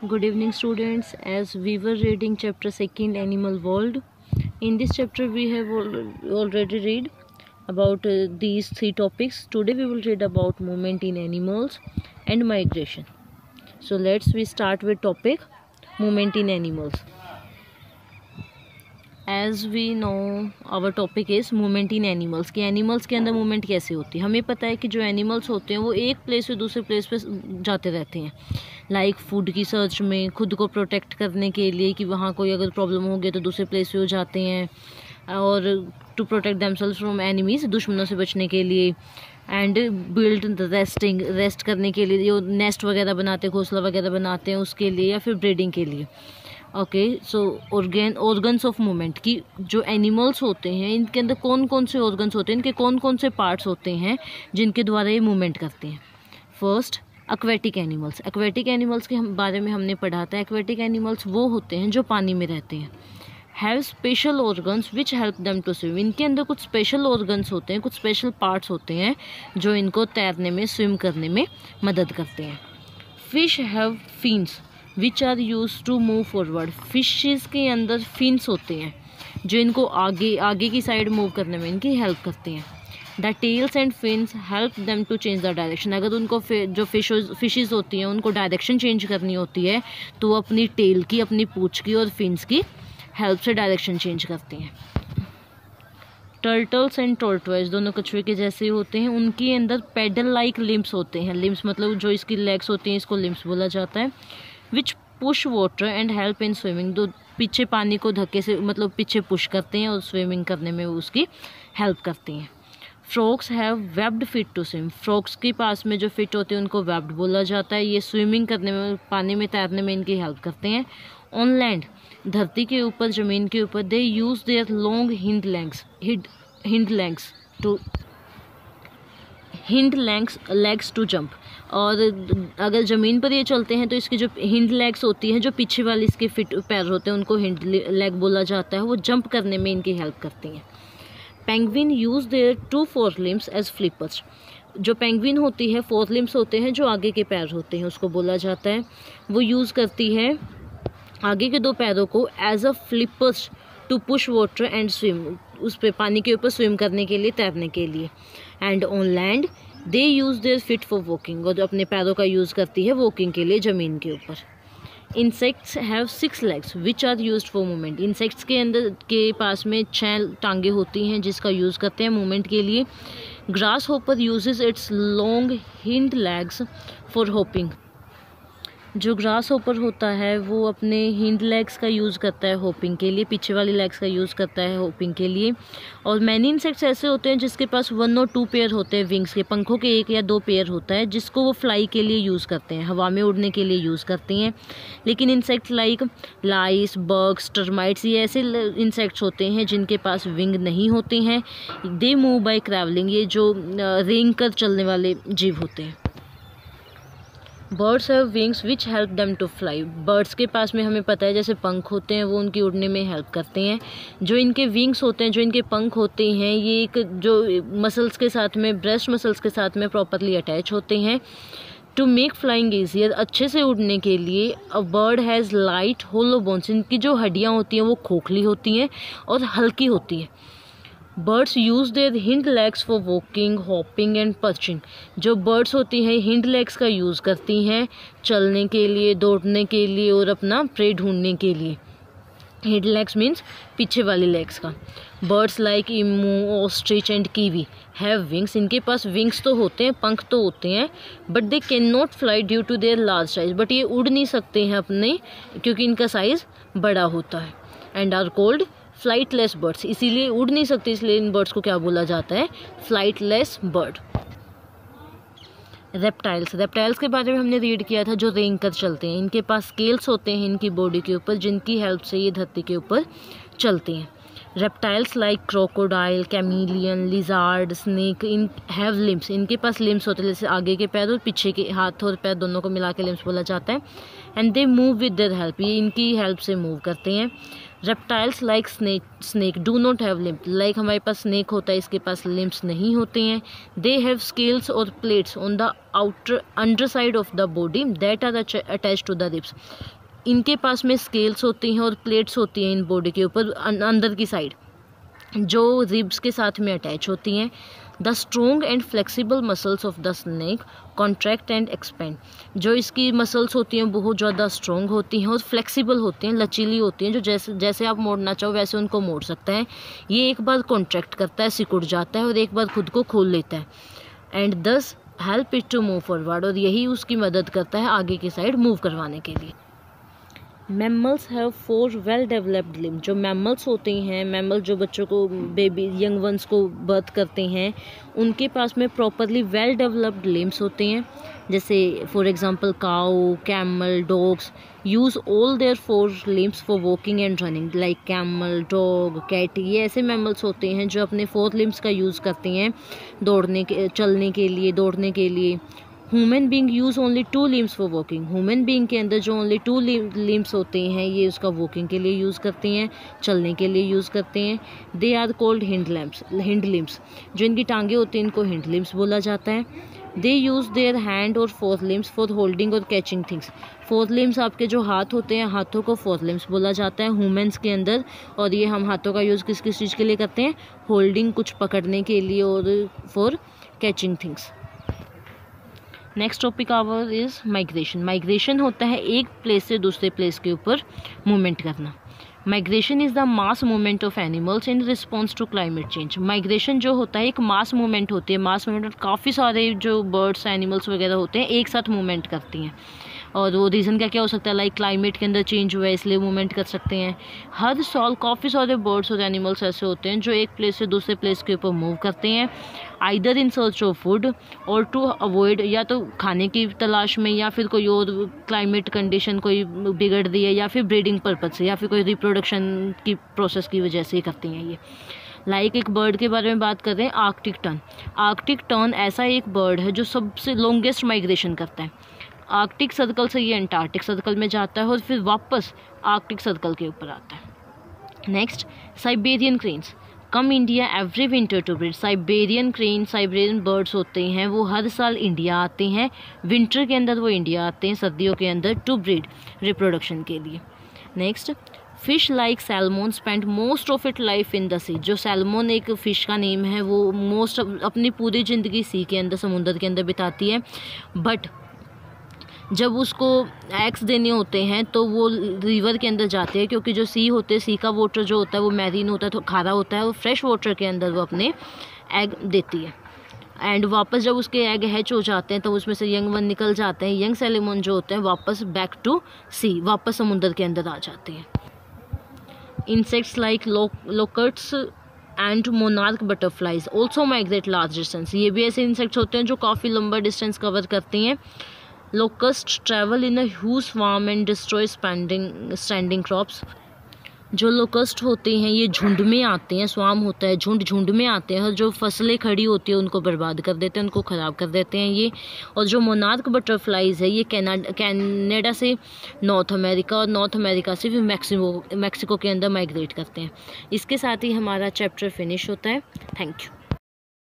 Good evening students. As we were reading chapter 2 Animal World, in this chapter we have already read about these three topics. Today we will read about movement in animals and migration. So we start with topic movement in animals. As we know our topic is movement in animals कि animals के अंदर movement कैसे होती है। हमें पता है कि जो एनिमल्स होते हैं वो एक प्लेस से दूसरे प्लेस पे जाते रहते हैं, लाइक फूड की सर्च में, खुद को प्रोटेक्ट करने के लिए कि वहाँ कोई अगर प्रॉब्लम हो गया तो दूसरे प्लेस पे वो जाते हैं, और to protect themselves from enemies, दुश्मनों से बचने के लिए, एंड बिल्ड रेस्ट करने के लिए, जो नेस्ट वगैरह बनाते हैं, घोंसला वगैरह बनाते हैं उसके लिए, या फिर ब्रीडिंग के लिए। Okay, so organs of movement की जो एनिमल्स होते हैं इनके अंदर कौन कौन से ऑर्गन्स होते हैं, इनके कौन कौन से पार्ट्स होते हैं जिनके द्वारा ये मूवमेंट करते हैं। First, aquatic animals. Aquatic animals के बारे में हमने पढ़ा था। एक्वेटिक एनिमल्स वो होते हैं जो पानी में रहते हैं। Have special organs which help them to swim. इनके अंदर कुछ स्पेशल ऑर्गन्स होते हैं, कुछ स्पेशल पार्ट्स होते हैं जो इनको तैरने में, स्विम करने में मदद करते हैं। Fish have fins which are use to move forward. Fishes के अंदर फिन्स होते हैं जो इनको आगे की साइड मूव करने में इनकी हेल्प करते हैं। The tails and fins help them to change the direction. अगर उनको जो फिशेस होती हैं उनको डायरेक्शन चेंज करनी होती है तो वो अपनी टेल की, अपनी पूंछ की और फिन्स की हेल्प से डायरेक्शन चेंज करते हैं। टर्टल्स एंड टॉर्टोइज दोनों कछुए के जैसे होते हैं। उनके अंदर पेडल लाइक लिम्स होते हैं। लिम्स मतलब जो इसकी लेग्स होती हैं, इसको लिम्स बोला जाता है। Which push water and help in swimming. दो पीछे पानी को धक्के से मतलब पीछे पुश करते हैं और स्विमिंग करने में उसकी हेल्प करते हैं। Frogs have webbed feet to swim. Frogs के पास में जो फिट होते हैं उनको वेब्ड बोला जाता है। ये स्विमिंग करने में, पानी में तैरने में इनकी हेल्प करते हैं। ऑन लैंड, धरती के ऊपर, ज़मीन के ऊपर, they use their long hind legs to jump. और अगर ज़मीन पर ये चलते हैं तो इसकी जो हिंड लेग्स होती हैं, जो पीछे वाले इसके फिट पैर होते हैं, उनको हिंड लेग बोला जाता है। वो जंप करने में इनकी हेल्प करती हैं। Penguin use their 2 four limbs as flippers. जो पेंगुइन होती है, 4 लिम्स होते हैं जो आगे के पैर होते हैं, उसको बोला जाता है। वो यूज़ करती है आगे के 2 पैरों को as a flippers to push water and swim. उस पर पानी के ऊपर स्विम करने के लिए, तैरने के लिए। And on land they use there fit for walking. और जो अपने पैरों का यूज़ करती है वॉकिंग के लिए ज़मीन के ऊपर। Insects have 6 legs which are used for movement. Insects के अंदर के पास में 6 टांगे होती हैं जिसका यूज़ करते हैं मूवमेंट के लिए। Grass hopper usage it's long hind legs for hopping. जो ग्रास होपर होता है वो अपने हिंड लेग्स का यूज़ करता है होपिंग के लिए, पीछे वाली लेग्स का यूज़ करता है होपिंग के लिए। और मैनी इंसेक्ट्स ऐसे होते हैं जिसके पास 1 और 2 पेयर होते हैं विंग्स के, पंखों के 1 या 2 पेयर होता है, जिसको वो फ्लाई के लिए यूज़ करते हैं, हवा में उड़ने के लिए यूज़ करते हैं। लेकिन इंसेक्ट लाइक लाइस, बग्स, टर्माइट्स, ये ऐसे इंसेक्ट्स होते हैं जिनके पास विंग नहीं होते हैं। They move by travelling. ये जो रेंग कर चलने वाले जीव होते हैं। Birds have wings which help them to fly. Birds के पास में हमें पता है जैसे पंख होते हैं, वो उनकी उड़ने में हेल्प करते हैं। जो इनके विंग्स होते हैं, जो इनके पंख होते हैं, ये एक जो मसल्स के साथ में, ब्रेस्ट मसल्स के साथ में प्रॉपरली अटैच होते हैं। टू मेक फ्लाइंग ईजियर, अच्छे से उड़ने के लिए, a bird has light hollow bones. इनकी जो हड्डियाँ होती हैं वो खोखली होती हैं और हल्की होती हैं। Birds use their hind legs for walking, hopping and perching. जो बर्ड्स होती हैं हिंड लेग्स का यूज़ करती हैं चलने के लिए, दौड़ने के लिए और अपना प्रे ढूंढने के लिए। हिंड लेग्स मीन्स पीछे वाली लेग्स का। Birds like emu, ostrich and kiwi have wings. इनके पास विंग्स तो होते हैं, पंख तो होते हैं, but they can not fly due to their large size. But ये उड़ नहीं सकते हैं अपने, क्योंकि इनका साइज़ बड़ा होता है। And are called flightless birds. इसीलिए उड़ नहीं सकते, इसलिए इन बर्ड्स को क्या बोला जाता है? Flightless bird. रेप्टाइल्स के बारे में हमने रीड किया था, जो रेंग कर चलते हैं। इनके पास स्केल्स होते हैं इनकी बॉडी के ऊपर, जिनकी हेल्प से ये धरती के ऊपर चलते हैं। Reptiles like crocodile, chameleon, lizard, snake in have limbs. इनके पास लिम्स होते हैं, जैसे आगे के पैर और पीछे के हाथ और पैर दोनों को मिला के लिम्स बोला जाता है। And they move with their help. ये इनकी हेल्प से मूव करते हैं। Reptiles like snake do not have limbs, like हमारे पास स्नेक होता है, इसके पास लिम्स नहीं होते हैं। दे हैव स्केल्स और plates on the outer under side of the body that are attach to the ribs, इनके पास में स्केल्स होती हैं और प्लेट्स होती हैं इन बॉडी के ऊपर अंदर की साइड, जो रिब्स के साथ में अटैच होती हैं। The strong and flexible muscles of the snake contract and expand, जो इसकी मसल्स होती हैं बहुत ज़्यादा स्ट्रोंग होती हैं और फ्लेक्सिबल होती हैं, लचीली होती हैं, जो जैसे जैसे आप मोड़ना चाहो वैसे उनको मोड़ सकते हैं। ये एक बार कॉन्ट्रैक्ट करता है, सिकुड़ जाता है और एक बार खुद को खोल लेता है। And this help it to move forward, और यही उसकी मदद करता है आगे की साइड मूव करवाने के लिए। Mammals have 4 well developed limb, जो मैमल्स होते हैं, मैमल जो बच्चों को बेबी यंग वंस को बर्थ करते हैं, उनके पास में प्रॉपरली वेल डेवलप्ड लिम्स होते हैं। जैसे for example cow, camel, dogs use all their 4 limbs for walking and running, like camel, dog, cat, ये ऐसे मैमल्स होते हैं जो अपने 4 लिम्स का यूज़ करते हैं दौड़ने के, चलने के लिए, दौड़ने के लिए। Human being use only 2 limbs for walking, human being के अंदर जो ओनली 2 लिम्स होते हैं ये उसका वॉकिंग के लिए यूज़ करते हैं, चलने के लिए यूज़ करते हैं। They are called hind limbs, जो इनकी टांगे होती हैं इनको हिंड लिम्स बोला जाता है। दे यूज़ देयर हैंड और 4 लिम्स फॉर होल्डिंग और कैचिंग थिंग्स, 4 लिम्स आपके जो हाथ होते हैं, हाथों को 4 लिम्स बोला जाता है ह्यूमन्स के अंदर। और ये हम हाथों का यूज़ किस किस चीज़ के लिए करते हैं, होल्डिंग कुछ पकड़ने के लिए और for catching things. Next topic our is migration. Migration होता है एक प्लेस से दूसरे प्लेस के ऊपर मूवमेंट करना। Migration is the mass movement of animals in response to climate change. Migration जो होता है एक मास मूवमेंट होती है, मास मूवमेंट काफ़ी सारे जो बर्ड्स एनिमल्स वगैरह होते हैं एक साथ मूवमेंट करती हैं, और वो रीज़न क्या क्या हो सकता है, लाइक क्लाइमेट के अंदर चेंज हुआ है इसलिए मूवमेंट कर सकते हैं। हर साल काफ़ी सारे बर्ड्स और एनिमल्स ऐसे होते हैं जो एक प्लेस से दूसरे प्लेस के ऊपर मूव करते हैं, either in search of food और टू अवॉइड, या तो खाने की तलाश में, या फिर कोई और क्लाइमेट कंडीशन कोई बिगड़ रही है, या फिर ब्रीडिंग पर्पज से, या फिर कोई रिप्रोडक्शन की प्रोसेस की वजह से ही करती हैं ये। लाइक एक बर्ड के बारे में बात कर रहे हैं, आर्कटिक टर्न। आर्कटिक टर्न ऐसा एक बर्ड है जो सबसे लॉन्गेस्ट माइग्रेशन करता है। आर्कटिक सर्कल से ये अंटार्कटिक सर्कल में जाता है और फिर वापस आर्कटिक सर्कल के ऊपर आता है। Next, Siberian cranes come India every winter to breed. Siberian crane, Siberian birds होते हैं, वो हर साल इंडिया आते हैं, विंटर के अंदर वो इंडिया आते हैं, सर्दियों के अंदर टू ब्रीड, रिप्रोडक्शन के लिए। Next, fish like salmon spend most of it life in the sea. जो सैल्मोन एक फ़िश का नेम है, वो मोस्ट अपनी पूरी ज़िंदगी सी के अंदर, समुद्र के अंदर बिताती है, बट जब उसको एग्स देने होते हैं तो वो रिवर के अंदर जाते हैं, क्योंकि जो सी होते हैं, सी का वाटर जो होता है वो मैरीन होता है, तो खारा होता है, और फ्रेश वाटर के अंदर वो अपने एग देती है। एंड वापस जब उसके एग हैच हो जाते हैं तो उसमें से यंग वन निकल जाते हैं, यंग सैल्मन जो होते हैं वापस बैक टू सी, वापस समुद्र के अंदर आ जाते हैं। Insects like locusts and monarch butterflies also migrate large distance. ये भी ऐसे इंसेक्ट्स होते हैं जो काफ़ी लंबा डिस्टेंस कवर करते हैं। Locust travel in a huge swarm and destroy standing crops. जो लोकस्ट होते हैं ये झुंड में आते हैं, स्वार्म होता है, झुंड में आते हैं, और जो फसलें खड़ी होती हैं उनको बर्बाद कर देते हैं, उनको ख़राब कर देते हैं ये। और जो मोनार्क बटरफ्लाइज है ये कनाडा से नॉर्थ अमेरिका, और नॉर्थ अमेरिका से फिर मैक्सिको के अंदर माइग्रेट करते हैं। इसके साथ ही हमारा चैप्टर फिनिश होता है। Thank you.